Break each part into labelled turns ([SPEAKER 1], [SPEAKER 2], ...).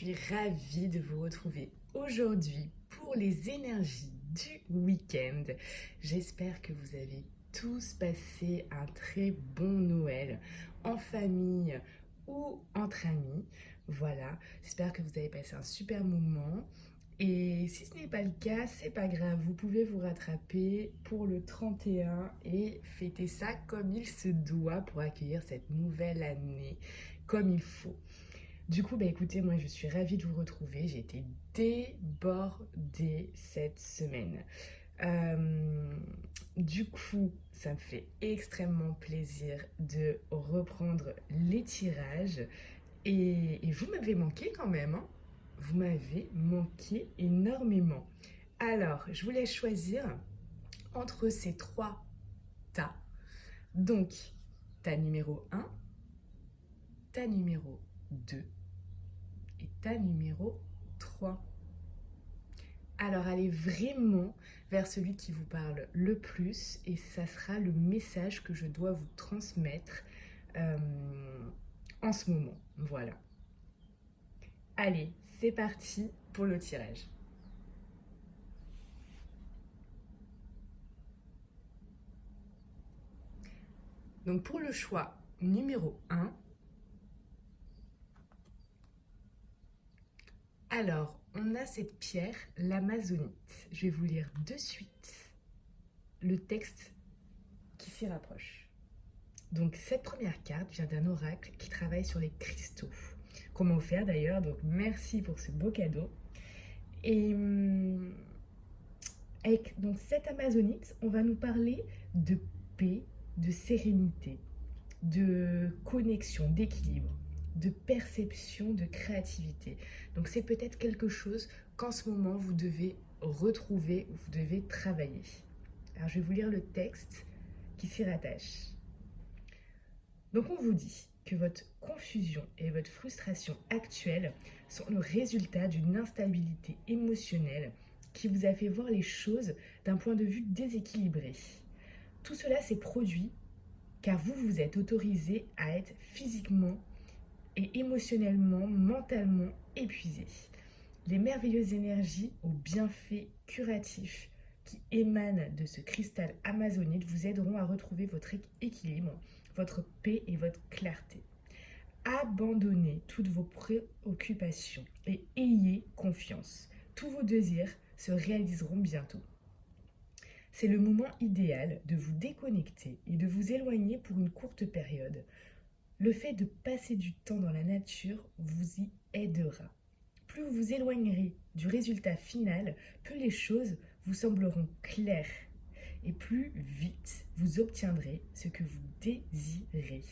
[SPEAKER 1] suis ravie de vous retrouver aujourd'hui pour les énergies du week-end. J'espère que vous avez tous passé un très bon Noël en famille ou entre amis. Voilà, j'espère que vous avez passé un super moment. Et si ce n'est pas le cas, c'est pas grave, vous pouvez vous rattraper pour le 31 et fêter ça comme il se doit pour accueillir cette nouvelle année comme il faut. Du coup, écoutez, moi je suis ravie de vous retrouver. J'ai été débordée cette semaine. Euh, du coup, ça me fait extrêmement plaisir de reprendre les tirages. Et vous m'avez manqué quand même, hein. Vous m'avez manqué énormément. Alors, je vous laisse choisir entre ces trois tas. Donc, tas numéro un, tas numéro 2 et tas numéro 3. Alors allez vraiment vers celui qui vous parle le plus et ça sera le message que je dois vous transmettre euh, en ce moment. Voilà. Allez, c'est parti pour le tirage. Donc pour le choix numéro 1, alors on a cette pierre, l'amazonite. Je vais vous lire de suite le texte qui s'y rapproche. Donc cette première carte vient d'un oracle qui travaille sur les cristaux, qu'on m'a offert d'ailleurs, donc merci pour ce beau cadeau. Et avec donc cette amazonite, on va nous parler de paix, de sérénité, de connexion, d'équilibre, de perception, de créativité. Donc c'est peut-être quelque chose qu'en ce moment vous devez retrouver, vous devez travailler. Alors je vais vous lire le texte qui s'y rattache. Donc on vous dit que votre confusion et votre frustration actuelle sont le résultat d'une instabilité émotionnelle qui vous a fait voir les choses d'un point de vue déséquilibré. Tout cela s'est produit car vous vous êtes autorisé à être physiquement et émotionnellement, mentalement épuisé. Les merveilleuses énergies aux bienfaits curatifs qui émanent de ce cristal amazonite vous aideront à retrouver votre équilibre, votre paix et votre clarté. Abandonnez toutes vos préoccupations et ayez confiance. Tous vos désirs se réaliseront bientôt. C'est le moment idéal de vous déconnecter et de vous éloigner pour une courte période. Le fait de passer du temps dans la nature vous y aidera. Plus vous vous éloignerez du résultat final, plus les choses vous sembleront claires et plus vite vous obtiendrez ce que vous désirez.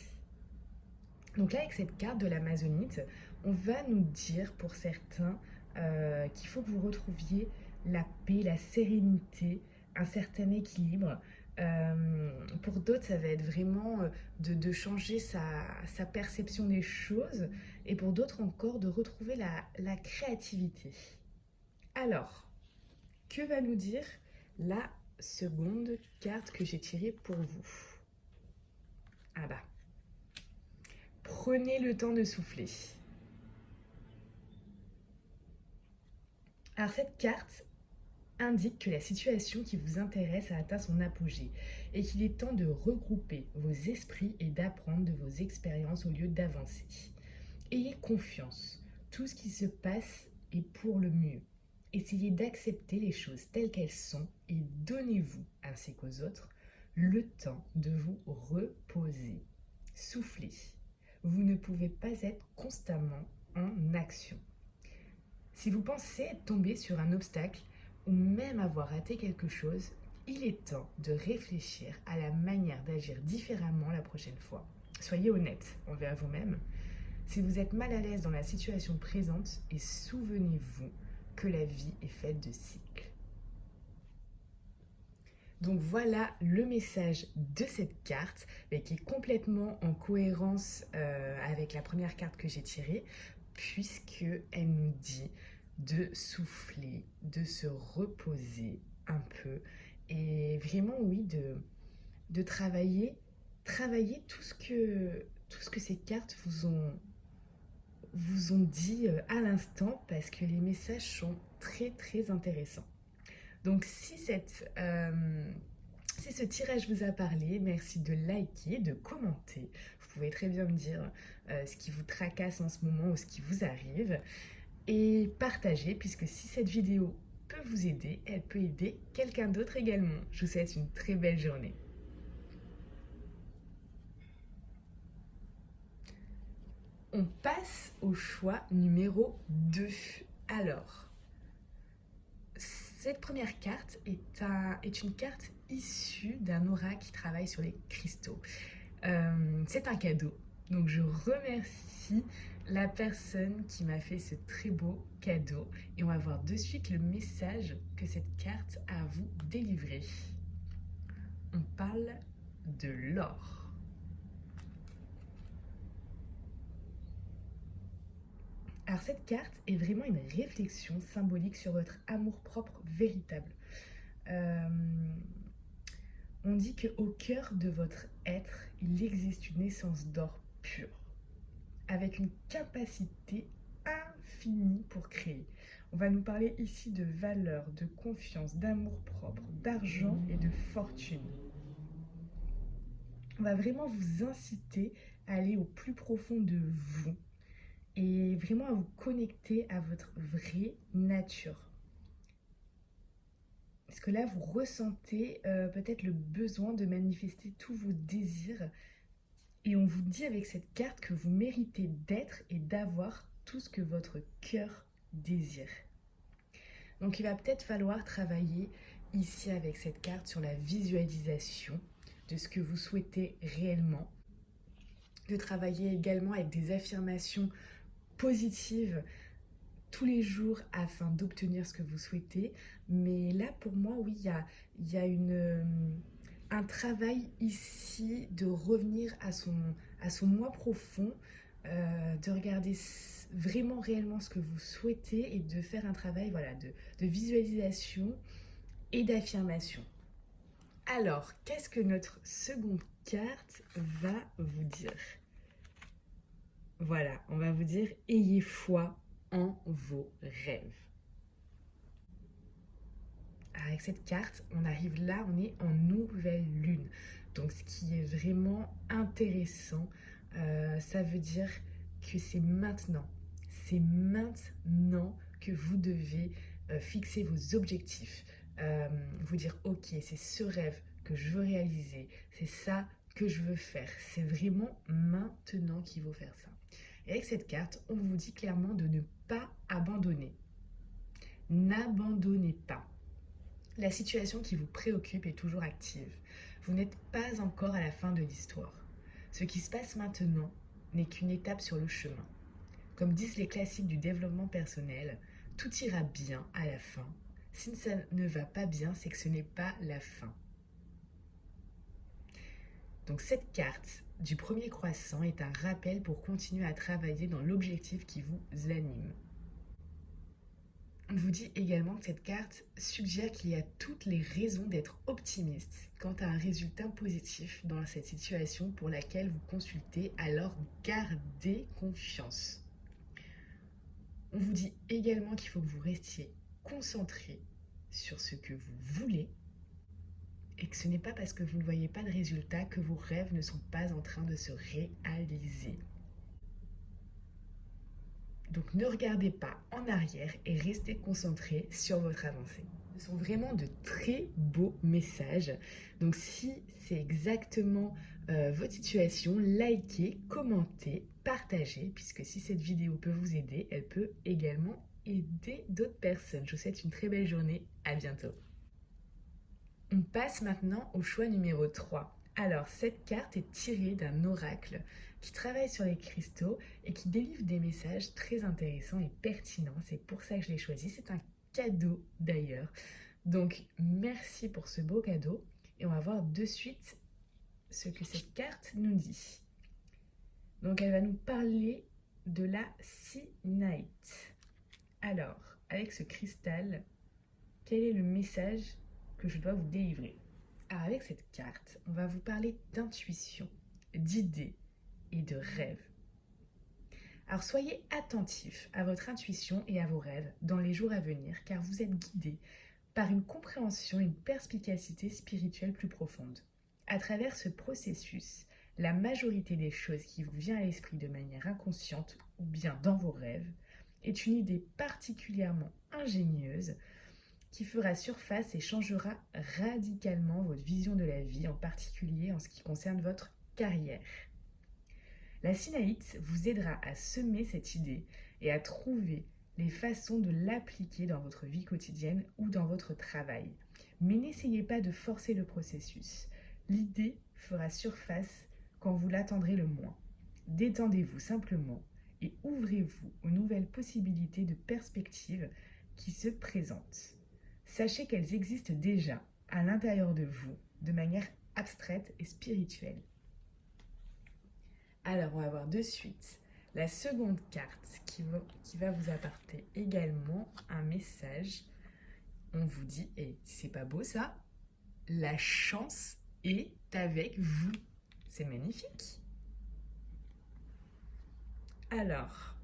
[SPEAKER 1] Donc là, avec cette carte de l'amazonite, on va nous dire pour certains qu'il faut que vous retrouviez la paix, la sérénité, un certain équilibre. Pour d'autres, ça va être vraiment de changer sa perception des choses et pour d'autres encore, de retrouver la créativité. Alors, que va nous dire la seconde carte que j'ai tirée pour vous? Ah bah, prenez le temps de souffler. Alors cette carte indique que la situation qui vous intéresse a atteint son apogée et qu'il est temps de regrouper vos esprits et d'apprendre de vos expériences au lieu d'avancer. Ayez confiance, tout ce qui se passe est pour le mieux. Essayez d'accepter les choses telles qu'elles sont et donnez-vous, ainsi qu'aux autres, le temps de vous reposer. Soufflez. Vous ne pouvez pas être constamment en action. Si vous pensez être tombé sur un obstacle ou même avoir raté quelque chose, il est temps de réfléchir à la manière d'agir différemment la prochaine fois. Soyez honnête envers vous-même. Si vous êtes mal à l'aise dans la situation présente, et souvenez-vous que la vie est faite de cycles. Donc voilà le message de cette carte qui est complètement en cohérence avec la première carte que j'ai tirée, puisqu'elle nous dit de souffler, de se reposer un peu et vraiment oui de travailler tout ce que ces cartes vous ont dit à l'instant parce que les messages sont très très intéressants. Donc si ce tirage vous a parlé, merci de liker, de commenter. Vous pouvez très bien me dire ce qui vous tracasse en ce moment ou ce qui vous arrive. Et partager, puisque si cette vidéo peut vous aider, elle peut aider quelqu'un d'autre également. Je vous souhaite une très belle journée. On passe au choix numéro 2. Alors, cette première carte est une carte issue d'un oracle qui travaille sur les cristaux. C'est un cadeau, donc je remercie la personne qui m'a fait ce très beau cadeau et on va voir de suite le message que cette carte a à vous délivrer. On parle de l'or. Alors cette carte est vraiment une réflexion symbolique sur votre amour-propre véritable. Euh, on dit qu'au cœur de votre être, il existe une essence d'or pur, avec une capacité infinie pour créer. On va nous parler ici de valeur, de confiance, d'amour-propre, d'argent et de fortune. On va vraiment vous inciter à aller au plus profond de vous et vraiment à vous connecter à votre vraie nature. Parce que là, vous ressentez peut-être le besoin de manifester tous vos désirs. Et on vous dit avec cette carte que vous méritez d'être et d'avoir tout ce que votre cœur désire. Donc il va peut-être falloir travailler ici avec cette carte sur la visualisation de ce que vous souhaitez réellement. De travailler également avec des affirmations positives tous les jours afin d'obtenir ce que vous souhaitez. Mais là, pour moi, oui, il y a un travail ici de revenir à son moi profond, de regarder vraiment réellement ce que vous souhaitez et de faire un travail voilà, de visualisation et d'affirmation. Alors, qu'est-ce que notre seconde carte va vous dire? Voilà, on va vous dire « Ayez foi en vos rêves ». Avec cette carte, on arrive là, on est en nouvelle lune. Donc ce qui est vraiment intéressant, ça veut dire que c'est maintenant. C'est maintenant que vous devez fixer vos objectifs. Vous dire, ok, c'est ce rêve que je veux réaliser. C'est ça que je veux faire. C'est vraiment maintenant qu'il faut faire ça. Et avec cette carte, on vous dit clairement de ne pas abandonner. N'abandonnez pas. La situation qui vous préoccupe est toujours active. Vous n'êtes pas encore à la fin de l'histoire. Ce qui se passe maintenant n'est qu'une étape sur le chemin. Comme disent les classiques du développement personnel, tout ira bien à la fin. Si ça ne va pas bien, c'est que ce n'est pas la fin. Donc cette carte du premier croissant est un rappel pour continuer à travailler dans l'objectif qui vous anime. On vous dit également que cette carte suggère qu'il y a toutes les raisons d'être optimiste quant à un résultat positif dans cette situation pour laquelle vous consultez, alors gardez confiance. On vous dit également qu'il faut que vous restiez concentré sur ce que vous voulez et que ce n'est pas parce que vous ne voyez pas de résultat que vos rêves ne sont pas en train de se réaliser. Donc ne regardez pas en arrière et restez concentré sur votre avancée. Ce sont vraiment de très beaux messages. Donc si c'est exactement votre situation, likez, commentez, partagez, puisque si cette vidéo peut vous aider, elle peut également aider d'autres personnes. Je vous souhaite une très belle journée, à bientôt. On passe maintenant au choix numéro 3. Alors, cette carte est tirée d'un oracle qui travaille sur les cristaux et qui délivre des messages très intéressants et pertinents. C'est pour ça que je l'ai choisi. C'est un cadeau d'ailleurs. Donc, merci pour ce beau cadeau. Et on va voir de suite ce que cette carte nous dit. Donc, elle va nous parler de la Selenite. Alors, avec ce cristal, quel est le message que je dois vous délivrer? Alors avec cette carte, on va vous parler d'intuition, d'idées et de rêves. Alors soyez attentifs à votre intuition et à vos rêves dans les jours à venir, car vous êtes guidés par une compréhension et une perspicacité spirituelle plus profonde. À travers ce processus, la majorité des choses qui vous vient à l'esprit de manière inconsciente ou bien dans vos rêves est une idée particulièrement ingénieuse qui fera surface et changera radicalement votre vision de la vie, en particulier en ce qui concerne votre carrière. La Sinaïte vous aidera à semer cette idée et à trouver les façons de l'appliquer dans votre vie quotidienne ou dans votre travail. Mais n'essayez pas de forcer le processus. L'idée fera surface quand vous l'attendrez le moins. Détendez-vous simplement et ouvrez-vous aux nouvelles possibilités de perspectives qui se présentent. Sachez qu'elles existent déjà à l'intérieur de vous de manière abstraite et spirituelle. Alors, on va voir de suite la seconde carte qui va vous apporter également un message. On vous dit, et c'est pas beau ça, la chance est avec vous. C'est magnifique. Alors,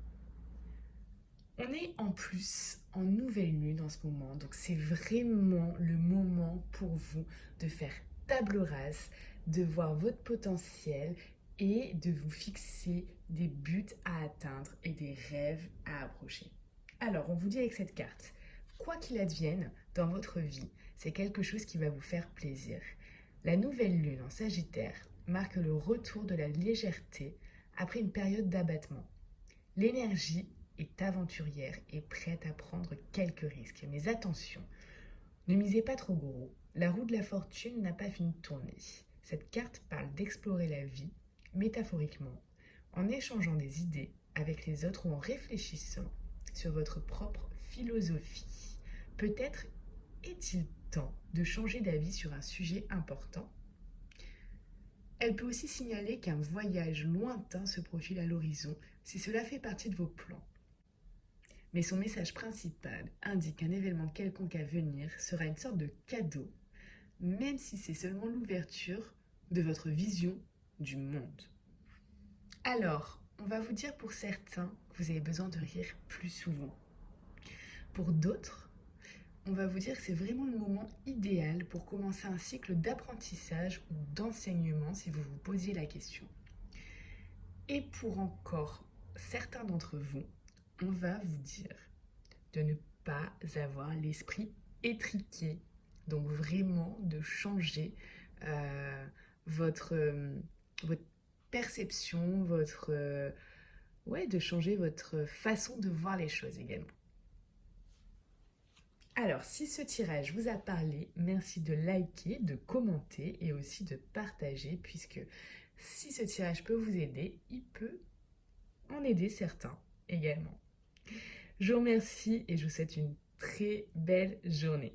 [SPEAKER 1] on est en plus en nouvelle lune en ce moment, donc c'est vraiment le moment pour vous de faire table rase, de voir votre potentiel et de vous fixer des buts à atteindre et des rêves à approcher. Alors, on vous dit avec cette carte, quoi qu'il advienne dans votre vie, c'est quelque chose qui va vous faire plaisir. La nouvelle lune en Sagittaire marque le retour de la légèreté après une période d'abattement. L'énergie est aventurière et prête à prendre quelques risques. Mais attention, ne misez pas trop gros. La roue de la fortune n'a pas fini de tourner. Cette carte parle d'explorer la vie, métaphoriquement, en échangeant des idées avec les autres ou en réfléchissant sur votre propre philosophie. Peut-être est-il temps de changer d'avis sur un sujet important. Elle peut aussi signaler qu'un voyage lointain se profile à l'horizon si cela fait partie de vos plans. Mais son message principal indique qu'un événement quelconque à venir sera une sorte de cadeau, même si c'est seulement l'ouverture de votre vision du monde. Alors, on va vous dire pour certains, vous avez besoin de rire plus souvent. Pour d'autres, on va vous dire que c'est vraiment le moment idéal pour commencer un cycle d'apprentissage ou d'enseignement si vous vous posiez la question. Et pour encore certains d'entre vous, on va vous dire de ne pas avoir l'esprit étriqué. Donc vraiment de changer votre perception, de changer votre façon de voir les choses également. Alors, si ce tirage vous a parlé, merci de liker, de commenter et aussi de partager, puisque si ce tirage peut vous aider, il peut en aider certains également. Je vous remercie et je vous souhaite une très belle journée.